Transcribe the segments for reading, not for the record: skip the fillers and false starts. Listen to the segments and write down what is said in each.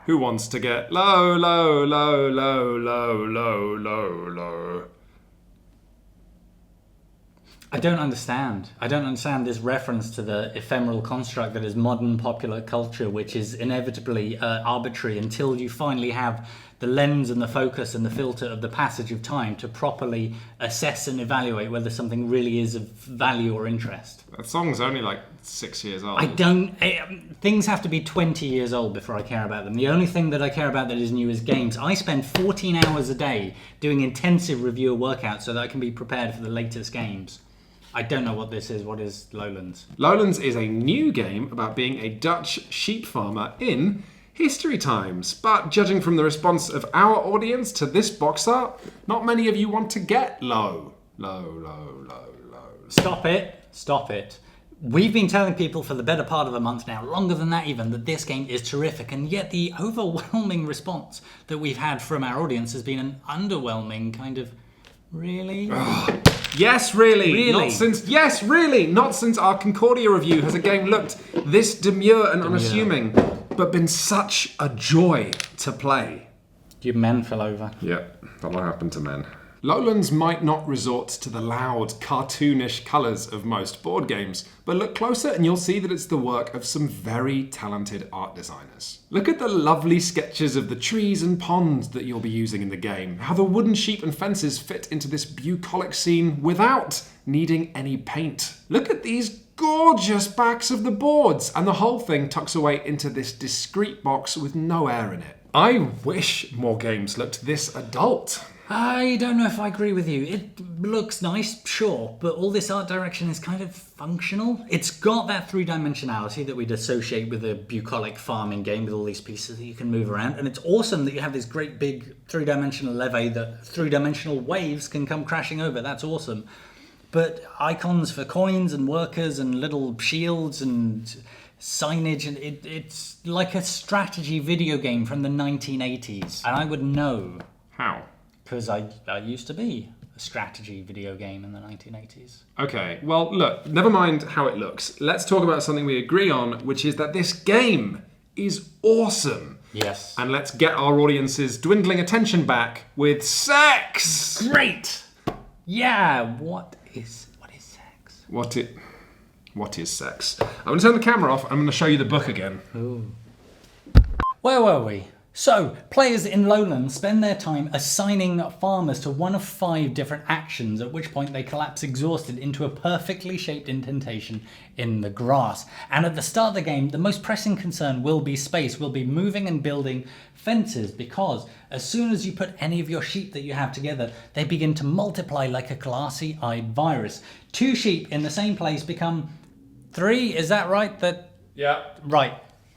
Who wants to get low, low, low, low, low, low, low, low? I don't understand. I don't understand this reference to the ephemeral construct that is modern popular culture, which is inevitably arbitrary until you finally have the lens and the focus and the filter of the passage of time to properly assess and evaluate whether something really is of value or interest. That song's only like 6 years old. Things have to be 20 years old before I care about them. The only thing that I care about that is new is games. I spend 14 hours a day doing intensive reviewer workouts so that I can be prepared for the latest games. I don't know what this is. What is Lowlands? Lowlands is a new game about being a Dutch sheep farmer in history times. But judging from the response of our audience to this box art, not many of you want to get low. Low, low, low, low. Stop it. Stop it. We've been telling people for the better part of a month now, longer than that even, that this game is terrific, and yet the overwhelming response that we've had from our audience has been an underwhelming kind of, really? Yes, really. Really? Not since our Concordia review has a game looked this demure and unassuming, but been such a joy to play. Your men fell over. Yep, that'll happen to men. Lowlands might not resort to the loud, cartoonish colours of most board games, but look closer and you'll see that it's the work of some very talented art designers. Look at the lovely sketches of the trees and ponds that you'll be using in the game, how the wooden sheep and fences fit into this bucolic scene without needing any paint. Look at these gorgeous backs of the boards, and the whole thing tucks away into this discreet box with no air in it. I wish more games looked this adult. I don't know if I agree with you. It looks nice, sure, but all this art direction is kind of functional. It's got that three-dimensionality that we'd associate with a bucolic farming game with all these pieces that you can move around, and it's awesome that you have this great big three-dimensional levee that three-dimensional waves can come crashing over. That's awesome. But icons for coins and workers and little shields and signage, and it's like a strategy video game from the 1980s. And I would know. How? Because I used to be a strategy video game in the 1980s. Okay, well, look, never mind how it looks. Let's talk about something we agree on, which is that this game is awesome. Yes. And let's get our audience's dwindling attention back with sex! Great! Yeah, what is sex? What is sex? I'm going to turn the camera off. I'm going to show you the book again. Ooh. Where were we? So, players in Lowlands spend their time assigning farmers to one of 5 different actions, at which point they collapse exhausted into a perfectly shaped indentation in the grass. And at the start of the game, the most pressing concern will be space. We'll be moving and building fences, because as soon as you put any of your sheep that you have together, they begin to multiply like a glassy-eyed virus. 2 sheep in the same place become 3, is that right? Yeah. Right.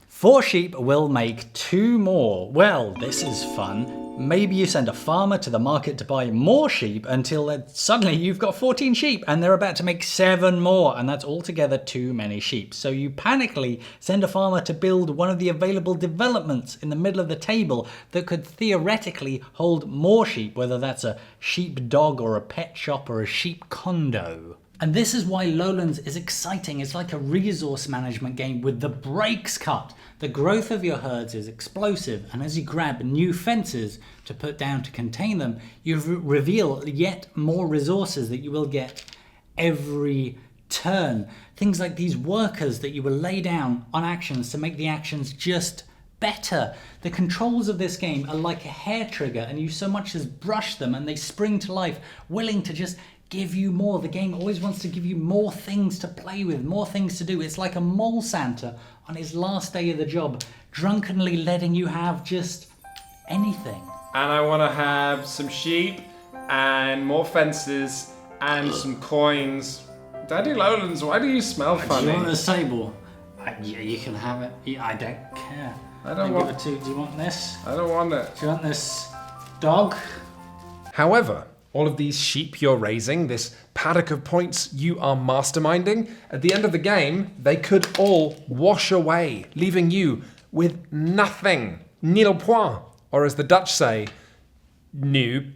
4 sheep will make 2 more. Well, this is fun. Maybe you send a farmer to the market to buy more sheep until suddenly you've got 14 sheep and they're about to make 7 more, and that's altogether too many sheep. So you panically send a farmer to build one of the available developments in the middle of the table that could theoretically hold more sheep, whether that's a sheep dog or a pet shop or a sheep condo. And this is why Lowlands is exciting. It's like a resource management game with the brakes cut. The growth of your herds is explosive, and as you grab new fences to put down to contain them, you reveal yet more resources that you will get every turn. Things like these workers that you will lay down on actions to make the actions just better. The controls of this game are like a hair trigger, and you so much as brush them and they spring to life, willing to just give you more. The game always wants to give you more things to play with, more things to do. It's like a mole Santa on his last day of the job, drunkenly letting you have just anything. And I want to have some sheep and more fences and some coins. Daddy Lowlands, why do you smell funny? Do you want this table? Yeah, you can have it. Yeah, I don't care. I don't want it to. Do you want this? I don't want it. Do you want this dog? However, all of these sheep you're raising, this paddock of points you are masterminding, at the end of the game, they could all wash away, leaving you with nothing. Nil point. Or as the Dutch say, nu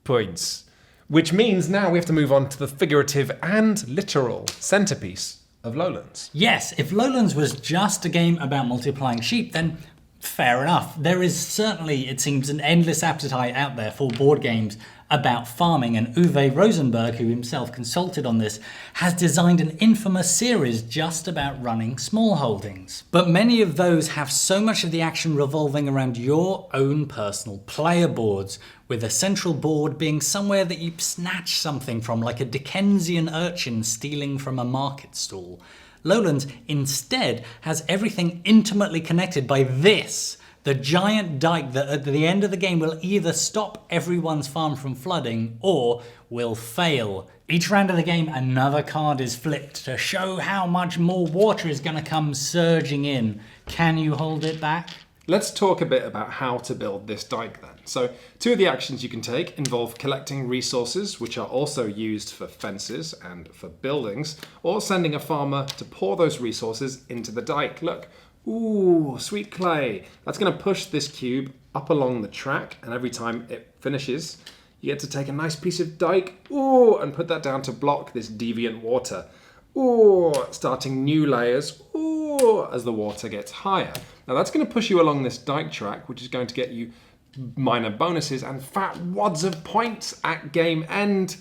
points. Which means now we have to move on to the figurative and literal centerpiece of Lowlands. Yes, if Lowlands was just a game about multiplying sheep, then Fair enough. There is certainly, it seems, an endless appetite out there for board games about farming, and Uwe Rosenberg, who himself consulted on this, has designed an infamous series just about running small holdings. But many of those have so much of the action revolving around your own personal player boards, with a central board being somewhere that you snatch something from, like a Dickensian urchin stealing from a market stall. Lowlands instead has everything intimately connected by this, the giant dike that at the end of the game will either stop everyone's farm from flooding or will fail. Each round of the game, another card is flipped to show how much more water is going to come surging in. Can you hold it back? Let's talk a bit about how to build this dike then. So, two of the actions you can take involve collecting resources, which are also used for fences and for buildings, or sending a farmer to pour those resources into the dike. Look, ooh, sweet clay. That's going to push this cube up along the track, and every time it finishes, you get to take a nice piece of dike, ooh, and put that down to block this deviant water. Ooh, starting new layers, ooh, as the water gets higher. Now that's going to push you along this dike track, which is going to get you minor bonuses and fat wads of points at game end.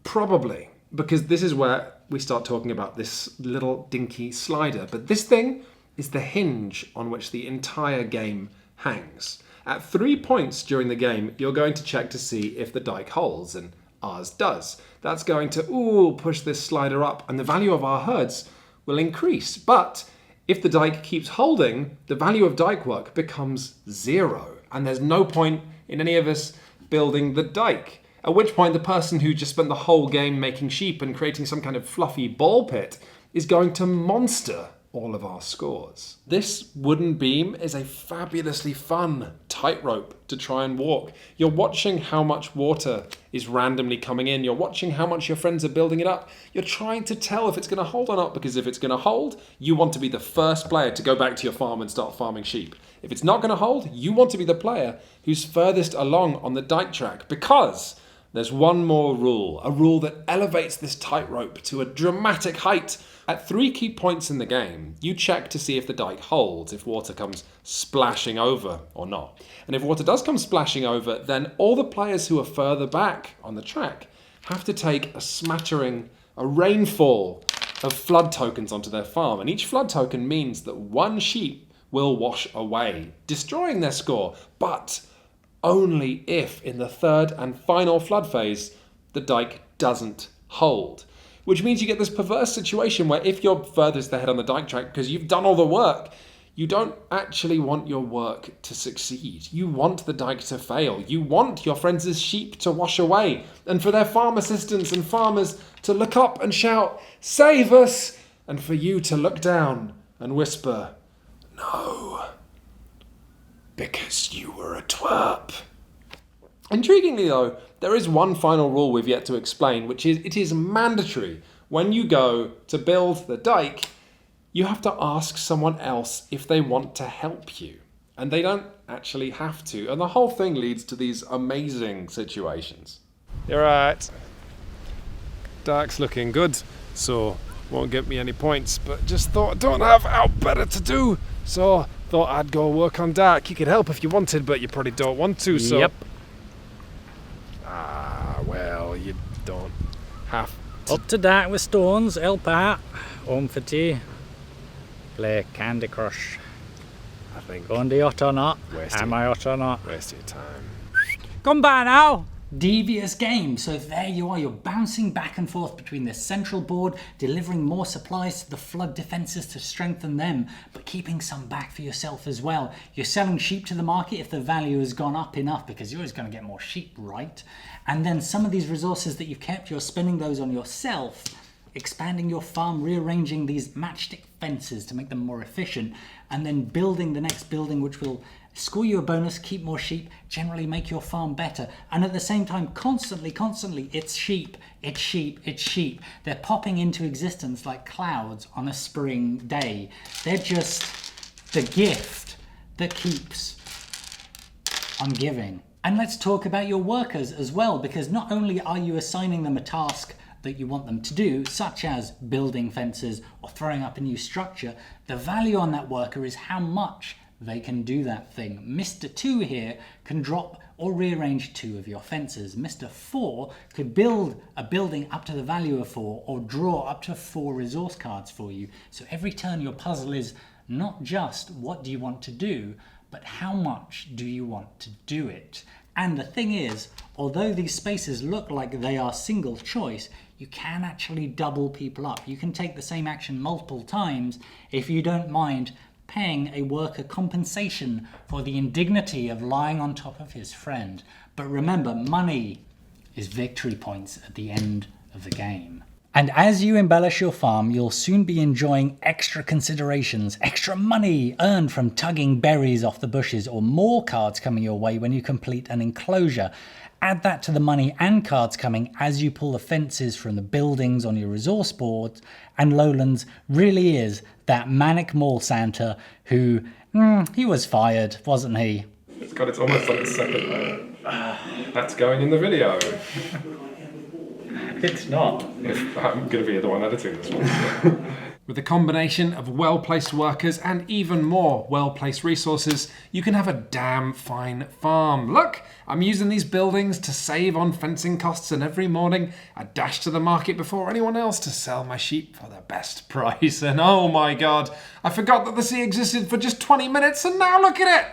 Probably, because this is where we start talking about this little dinky slider. But this thing is the hinge on which the entire game hangs. At 3 points during the game, you're going to check to see if the dike holds, and ours does. That's going to, push this slider up, and the value of our herds will increase. But if the dike keeps holding, the value of dike work becomes 0, and there's no point in any of us building the dike. At which point the person who just spent the whole game making sheep and creating some kind of fluffy ball pit is going to monster all of our scores. This wooden beam is a fabulously fun tightrope to try and walk. You're watching how much water is randomly coming in. You're watching how much your friends are building it up. You're trying to tell if it's going to hold or not, because if it's going to hold, you want to be the first player to go back to your farm and start farming sheep. If it's not going to hold, you want to be the player who's furthest along on the dike track, because there's one more rule, a rule that elevates this tightrope to a dramatic height. At 3 key points in the game, you check to see if the dike holds, if water comes splashing over or not. And if water does come splashing over, then all the players who are further back on the track have to take a smattering, a rainfall of flood tokens onto their farm. And each flood token means that one sheep will wash away, destroying their score, but only if in the third and final flood phase, the dike doesn't hold. Which means you get this perverse situation where if you're furthest ahead on the dike track because you've done all the work, you don't actually want your work to succeed. You want the dike to fail. You want your friends' sheep to wash away, and for their farm assistants and farmers to look up and shout, "Save us!" and for you to look down and whisper, "No, because you were a twerp." Intriguingly though, there is one final rule we've yet to explain, which is it is mandatory when you go to build the dike, you have to ask someone else if they want to help you. And they don't actually have to. And the whole thing leads to these amazing situations. You're right. Dike's looking good, so won't get me any points, but just thought I don't have out better to do, so thought I'd go work on Dike. You could help if you wanted, but you probably don't want to, so... Yep. Well, you don't have to. Up to Dike with stones, help out. Home for tea. Play Candy Crush. I think. Going to hot or not? Am I hot or not? Waste your time. Come by now! Devious game. So there you are, you're bouncing back and forth between this central board, delivering more supplies to the flood defences to strengthen them, but keeping some back for yourself as well. You're selling sheep to the market if the value has gone up enough, because you're always going to get more sheep, right? And then some of these resources that you've kept, you're spending those on yourself, expanding your farm, rearranging these matchstick fences to make them more efficient, and then building the next building which will score you a bonus, keep more sheep, generally make your farm better. And at the same time, constantly, it's sheep, it's sheep, it's sheep. They're popping into existence like clouds on a spring day. They're just the gift that keeps on giving. And let's talk about your workers as well, because not only are you assigning them a task that you want them to do, such as building fences or throwing up a new structure, the value on that worker is how much they can do that thing. Mr. 2 here can drop or rearrange 2 of your fences. Mr. 4 could build a building up to the value of 4 or draw up to 4 resource cards for you. So every turn your puzzle is not just what do you want to do, but how much do you want to do it? And the thing is, although these spaces look like they are single choice, you can actually double people up. You can take the same action multiple times if you don't mind paying a worker compensation for the indignity of lying on top of his friend. But remember, money is victory points at the end of the game. And as you embellish your farm, you'll soon be enjoying extra considerations, extra money earned from tugging berries off the bushes, or more cards coming your way when you complete an enclosure. Add that to the money and cards coming as you pull the fences from the buildings on your resource boards, and Lowlands really is that manic mall Santa who, he was fired, wasn't he? It's almost like a second there. That's going in the video. It's not. I'm going to be the one editing this one. With a combination of well-placed workers and even more well-placed resources, you can have a damn fine farm. Look, I'm using these buildings to save on fencing costs, and every morning I dash to the market before anyone else to sell my sheep for the best price. And oh my god, I forgot that the sea existed for just 20 minutes, and now look at it!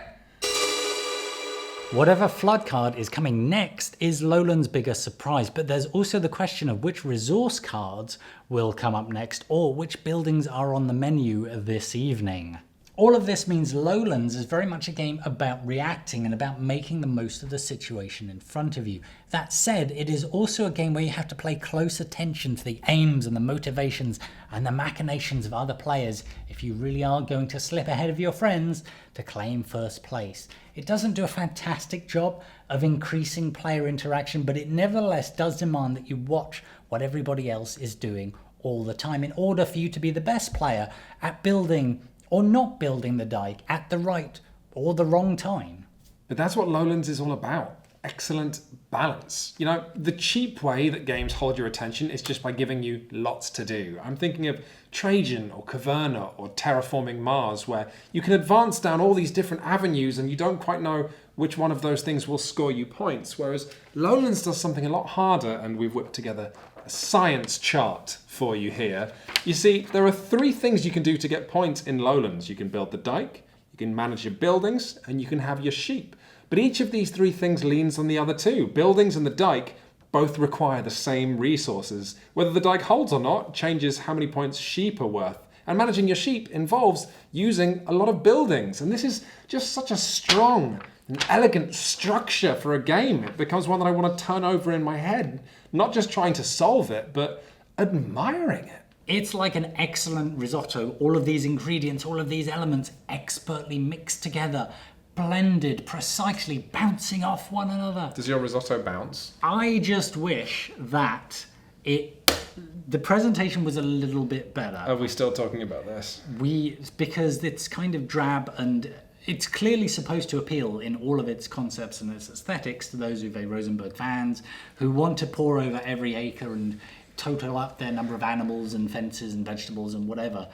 Whatever flood card is coming next is Lowland's biggest surprise, but there's also the question of which resource cards will come up next, or which buildings are on the menu this evening. All of this means Lowlands is very much a game about reacting and about making the most of the situation in front of you. That said, it is also a game where you have to pay close attention to the aims and the motivations and the machinations of other players if you really are going to slip ahead of your friends to claim first place. It doesn't do a fantastic job of increasing player interaction, but it nevertheless does demand that you watch what everybody else is doing all the time in order for you to be the best player at building or not building the dike at the right or the wrong time. But that's what Lowlands is all about. Excellent balance. You know, the cheap way that games hold your attention is just by giving you lots to do. I'm thinking of Trajan or Caverna or Terraforming Mars, where you can advance down all these different avenues and you don't quite know which one of those things will score you points, whereas Lowlands does something a lot harder, and we've whipped together a science chart for you here. You see, there are 3 things you can do to get points in Lowlands. You can build the dike, you can manage your buildings, and you can have your sheep. But each of these 3 things leans on the other 2. Buildings and the dike both require the same resources. Whether the dike holds or not changes how many points sheep are worth. And managing your sheep involves using a lot of buildings. And this is just such a strong and elegant structure for a game. It becomes one that I want to turn over in my head, not just trying to solve it, but admiring it. It's like an excellent risotto. All of these ingredients, all of these elements expertly mixed together, blended precisely, bouncing off one another. Does your risotto bounce? I just wish that the presentation was a little bit better. Are we still talking about this? Because it's kind of drab, and it's clearly supposed to appeal in all of its concepts and its aesthetics to those Uwe Rosenberg fans who want to pore over every acre and total up their number of animals and fences and vegetables and whatever.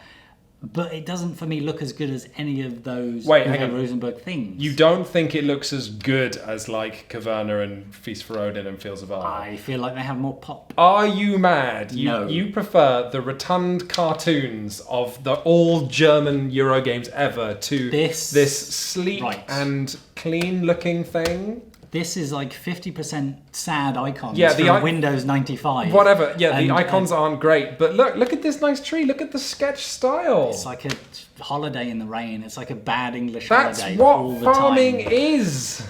But it doesn't, for me, look as good as any of those Uwe Rosenberg things. You don't think it looks as good as like Caverna and Feast for Odin and Fields of Arle? I feel like they have more pop. Are you mad? No. You prefer the rotund cartoons of the all German Euro games ever to this sleek and clean looking thing? This is like 50% sad icons from Windows 95. Whatever. Yeah, the icons aren't great. But look at this nice tree. Look at the sketch style. It's like a holiday in the rain. It's like a bad English holiday. That's what farming is.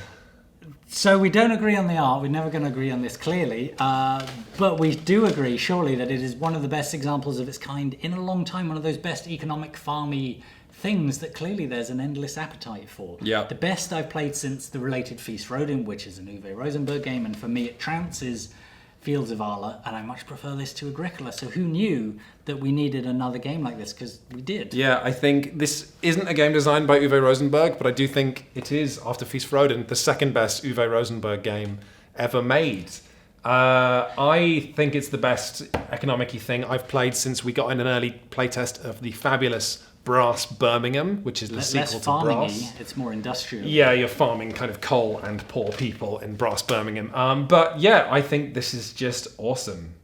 So we don't agree on the art. We're never going to agree on this, clearly. But we do agree, surely, that it is one of the best examples of its kind in a long time. One of those best economic farmy things that clearly there's an endless appetite for. Yeah. The best I've played since the related Feast for Odin, which is an Uwe Rosenberg game, and for me it trounces Fields of Arle, and I much prefer this to Agricola. So who knew that we needed another game like this? Because we did. Yeah, I think this isn't a game designed by Uwe Rosenberg, but I do think it is, after Feast for Odin, the second best Uwe Rosenberg game ever made. I think it's the best economic-y thing I've played since we got in an early playtest of the fabulous Brass Birmingham, which is the Less sequel to farming-y, Brass. it's more industrial. Yeah, you're farming kind of coal and poor people in Brass Birmingham. But yeah, I think this is just awesome.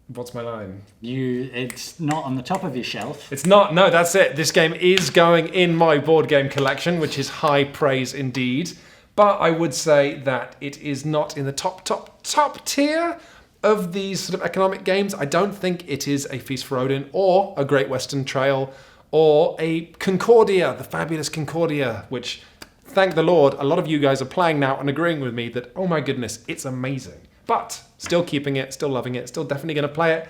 What's my line? It's not on the top of your shelf. It's not. No, that's it. This game is going in my board game collection, which is high praise indeed. But I would say that it is not in the top tier of these sort of economic games. I don't think it is a Feast for Odin or a Great Western Trail or a Concordia, the fabulous Concordia, which, thank the Lord, a lot of you guys are playing now and agreeing with me that, oh my goodness, it's amazing. But still keeping it, still loving it, still definitely going to play it.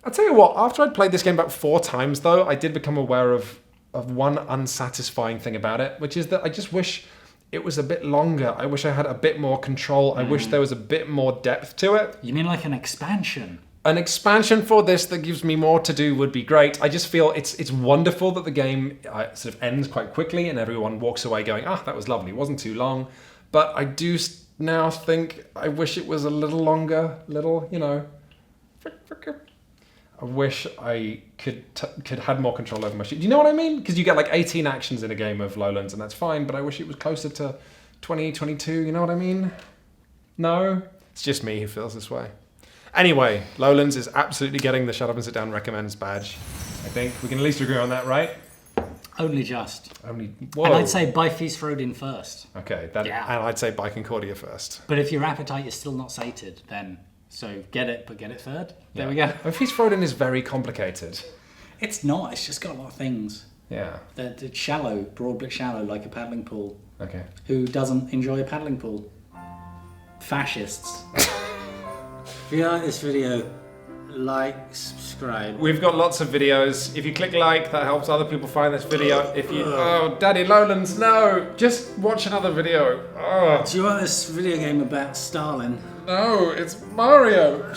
I'll tell you what, after I'd played this game about 4 times though, I did become aware of one unsatisfying thing about it, which is that I just wish it was a bit longer. I wish I had a bit more control. I wish there was a bit more depth to it. You mean like an expansion? An expansion for this that gives me more to do would be great. I just feel it's wonderful that the game sort of ends quite quickly and everyone walks away going, that was lovely. It wasn't too long. But I do now think I wish it was a little longer, I wish I could had more control over my shit. Do you know what I mean? Because you get like 18 actions in a game of Lowlands and that's fine, but I wish it was closer to 20, 22, you know what I mean? No? It's just me who feels this way. Anyway, Lowlands is absolutely getting the Shut Up and Sit Down recommends badge. I think we can at least agree on that, right? Only just. Whoa. And I'd say buy Feast for Odin first. Okay, and I'd say buy Concordia first. But if your appetite is still not sated, then so get it, but get it third. There we go. Feast for Odin is very complicated. It's not. It's just got a lot of things. Yeah. It's shallow, broad but shallow, like a paddling pool. Okay. Who doesn't enjoy a paddling pool? Fascists. If you like this video, like, subscribe. We've got lots of videos. If you click like, that helps other people find this video. If you... Oh, Daddy Lowlands, no! Just watch another video. Oh. Do you want this video game about Stalin? No, it's Mario.